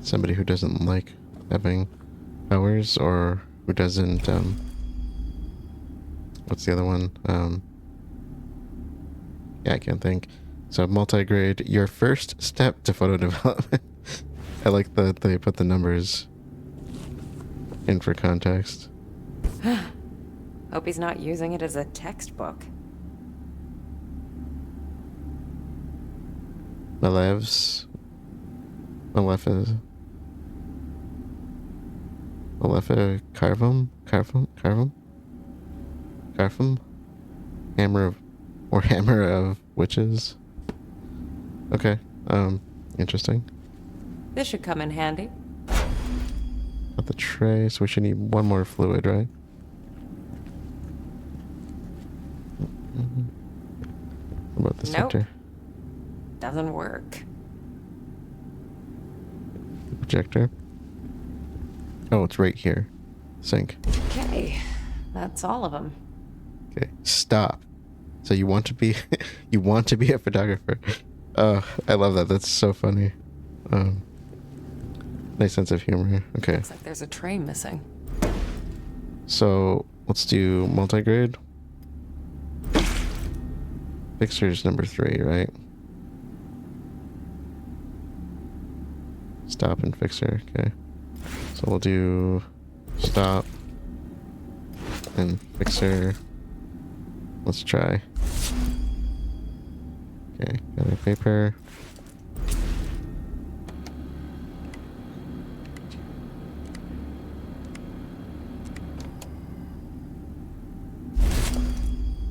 Somebody who doesn't like having powers, or who doesn't, what's the other one? Yeah, I can't think. So, multi-grade, your first step to photo development. I like that they put the numbers in for context. Hope he's not using it as a textbook. Malev's. Malefa. Malefa Carvum? Hammer of Witches. Okay, interesting. This should come in handy. Got the tray, so we should need one more fluid, right? What about the Nope. center? Doesn't work. Projector? Oh, it's right here. Sink. Okay, that's all of them. Okay, stop. So you want to be, you want to be a photographer? I love that. That's so funny. Nice sense of humor. Okay, Looks like there's a tray missing. so let's do multi-grade. Fixture's number 3, right? Stop and fixture. Okay, so we'll do stop and fixture. Let's try. Okay, got our paper.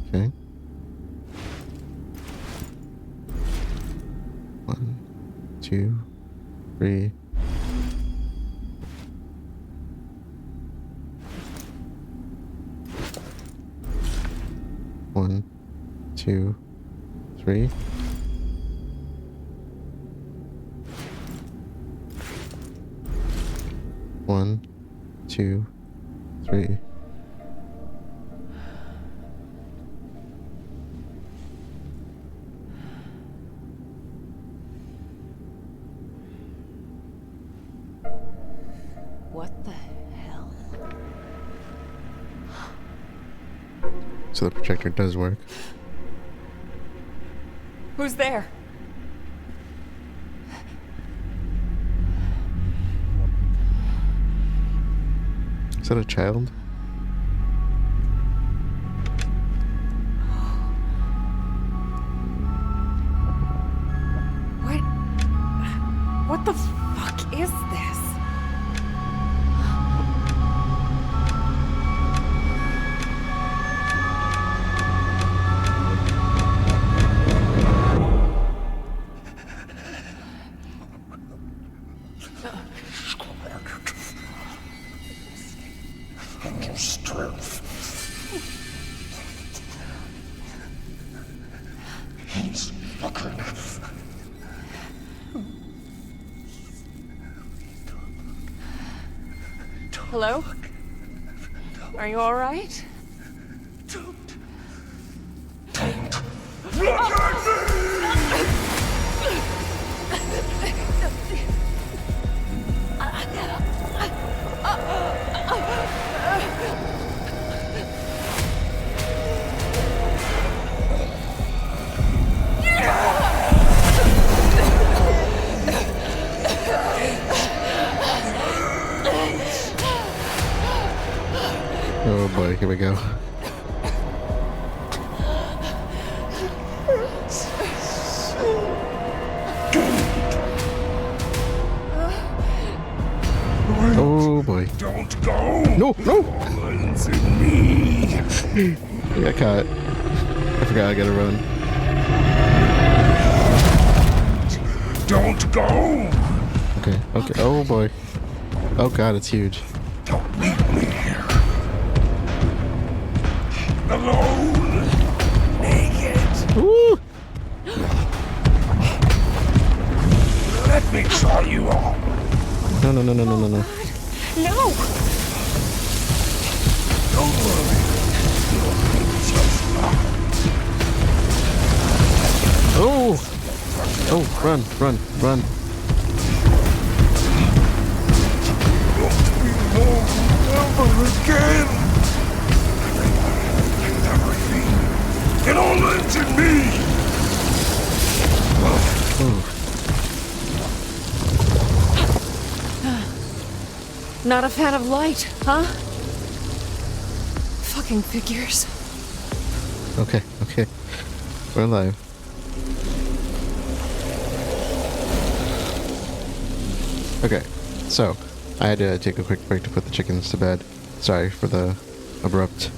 Okay. 1, 2, 3. One, 2, 3. One, 2, 3. What the hell? So the projector does work. Who's there? Is that a child? What? What the fuck is this? Hello? Are you all right? Oh boy, here we go. Oh boy. Don't go! No, no! One's in me! I got caught. I forgot I gotta run. Don't go! Okay, okay. Oh boy. Oh god, it's huge. Don't leave me here. Alone! Naked! Woo! Let me try you on! No, no, no, no, no, no, no. No! Don't worry. Just Oh! Oh, run, run, run. don't be alone ever again! Everything. It all ends in me! Oh, Not a fan of light, huh? Fucking figures. okay, okay. We're alive. Okay, so I had to take a quick break to put the chickens to bed. Sorry for the abrupt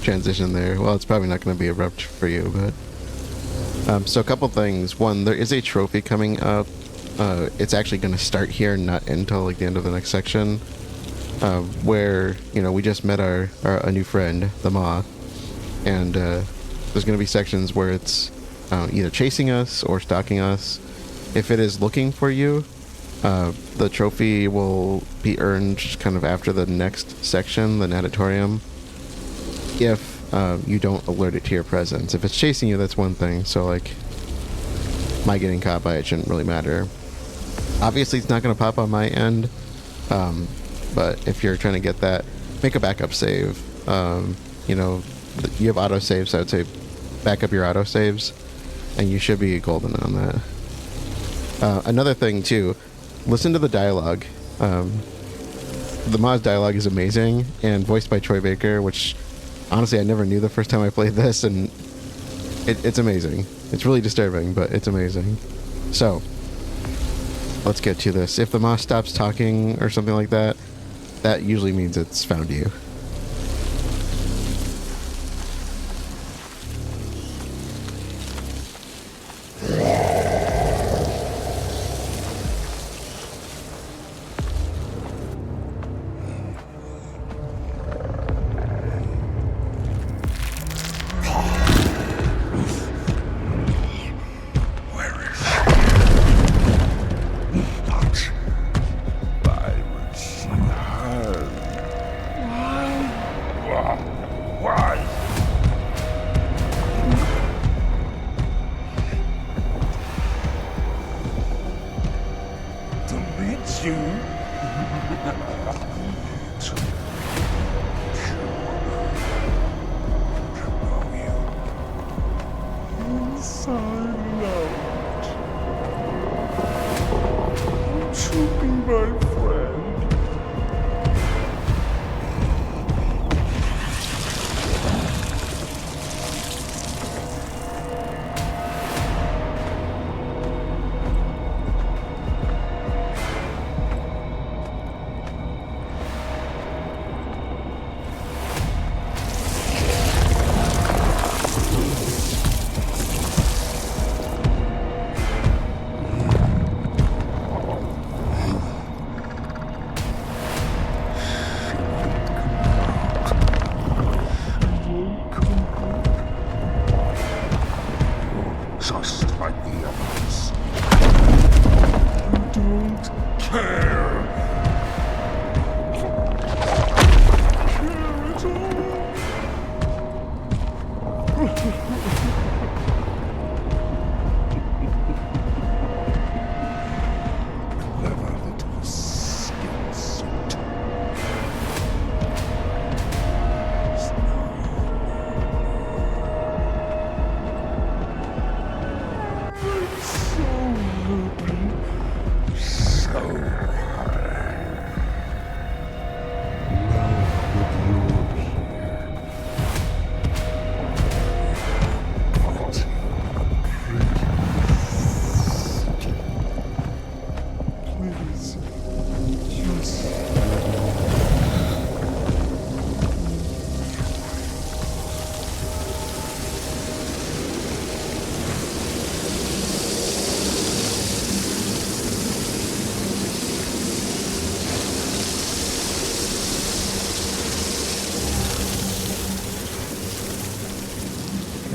transition there. Well, it's probably not going to be abrupt for you, but so a couple things. One, there is a trophy coming up. It's actually going to start here, not until like the end of the next section, where we just met a new friend, the moth, and there's going to be sections where it's either chasing us or stalking us. If it is looking for you, the trophy will be earned just kind of after the next section, the natatorium, if you don't alert it to your presence. If it's chasing you, that's one thing. So like my getting caught by it shouldn't really matter. Obviously it's not going to pop on my end, but if you're trying to get that, make a backup save. You have autosaves, so I would say back up your autosaves, and you should be golden on that. Another thing too, listen to the dialogue. The Moz dialogue is amazing and voiced by Troy Baker, which honestly I never knew the first time I played this, and it's amazing. It's really disturbing, but it's amazing. So let's get to this. If the Moz stops talking or something like that, that usually means it's found you.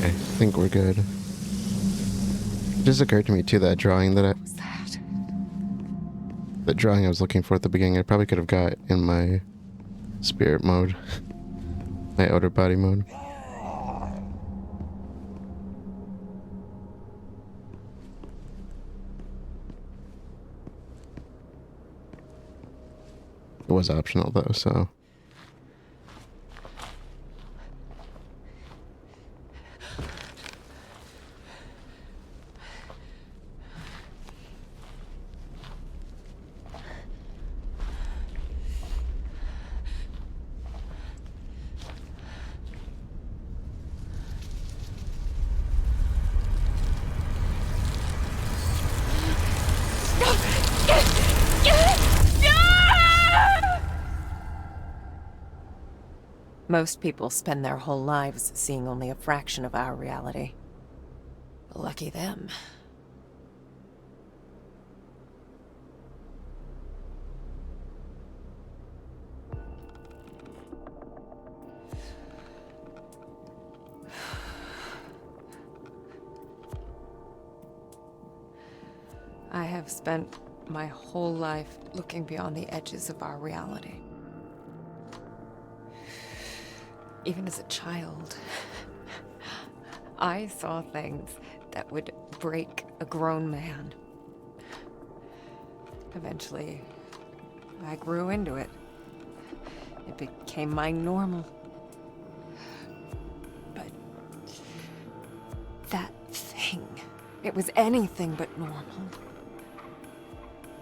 I think we're good. It just occurred to me too, that drawing that the drawing I was looking for at the beginning, I probably could have got in my spirit mode, my outer body mode. It was optional though, so. Most people spend their whole lives seeing only a fraction of our reality. Lucky them. I have spent my whole life looking beyond the edges of our reality. Even as a child, I saw things that would break a grown man. Eventually, I grew into it. It became my normal. But that thing, it was anything but normal.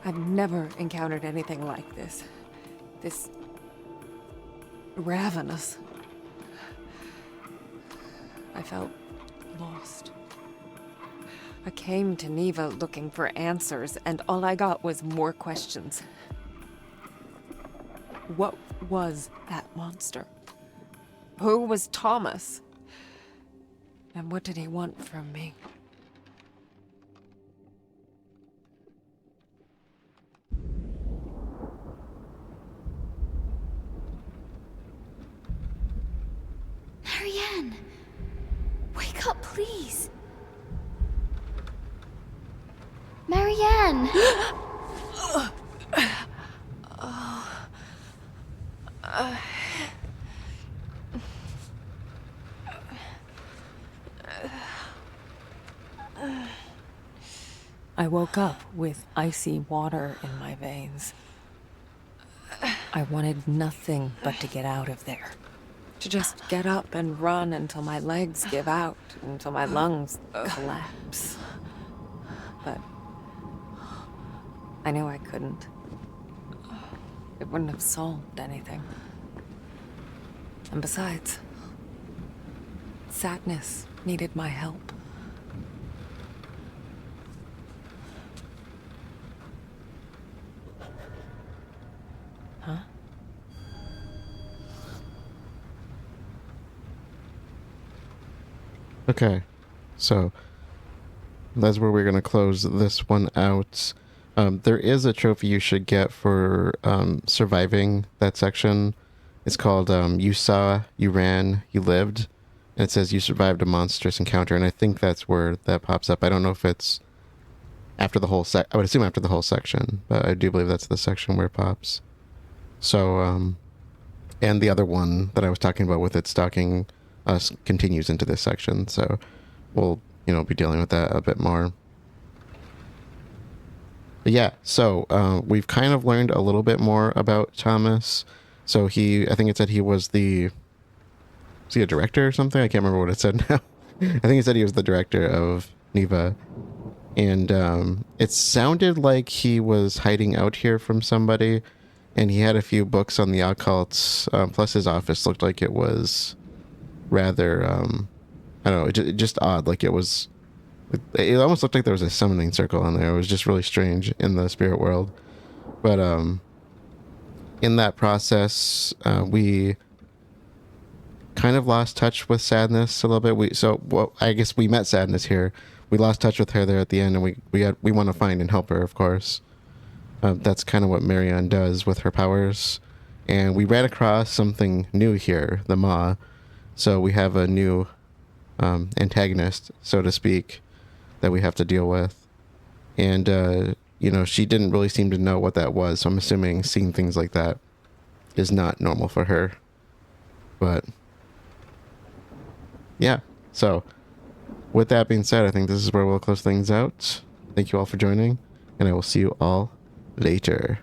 I've never encountered anything like this. This ravenous. I felt lost. I came to Niwa looking for answers, and all I got was more questions. What was that monster? Who was Thomas? And what did he want from me? Marianne! Wake up, please! Marianne! I woke up with icy water in my veins. I wanted nothing but to get out of there. To just get up and run until my legs give out, until my lungs collapse. But I knew I couldn't. It wouldn't have solved anything. And besides, sadness needed my help. Huh? Okay, so that's where we're going to close this one out. There is a trophy you should get for surviving that section. It's called You Saw, You Ran, You Lived. And it says you survived a monstrous encounter, and I think that's where that pops up. I don't know if it's after the whole I would assume after the whole section, but I do believe that's the section where it pops. So, and the other one that I was talking about with it stalking us continues into this section, so we'll, be dealing with that a bit more. But yeah, so we've kind of learned a little bit more about Thomas. So I think it said he was he a director or something? I can't remember what it said now. I think it said he was the director of Niwa. And it sounded like he was hiding out here from somebody, and he had a few books on the occult, plus his office looked like it was rather, I don't know, it just odd. Like it almost looked like there was a summoning circle on there. It was just really strange in the spirit world. But in that process, we kind of lost touch with Sadness a little bit. I guess we met Sadness here. We lost touch with her there at the end, and we want to find and help her, of course. That's kind of what Marianne does with her powers. And we ran across something new here, the Maw. So we have a new antagonist, so to speak, that we have to deal with. And, she didn't really seem to know what that was. So I'm assuming seeing things like that is not normal for her. But yeah, so with that being said, I think this is where we'll close things out. Thank you all for joining, and I will see you all later.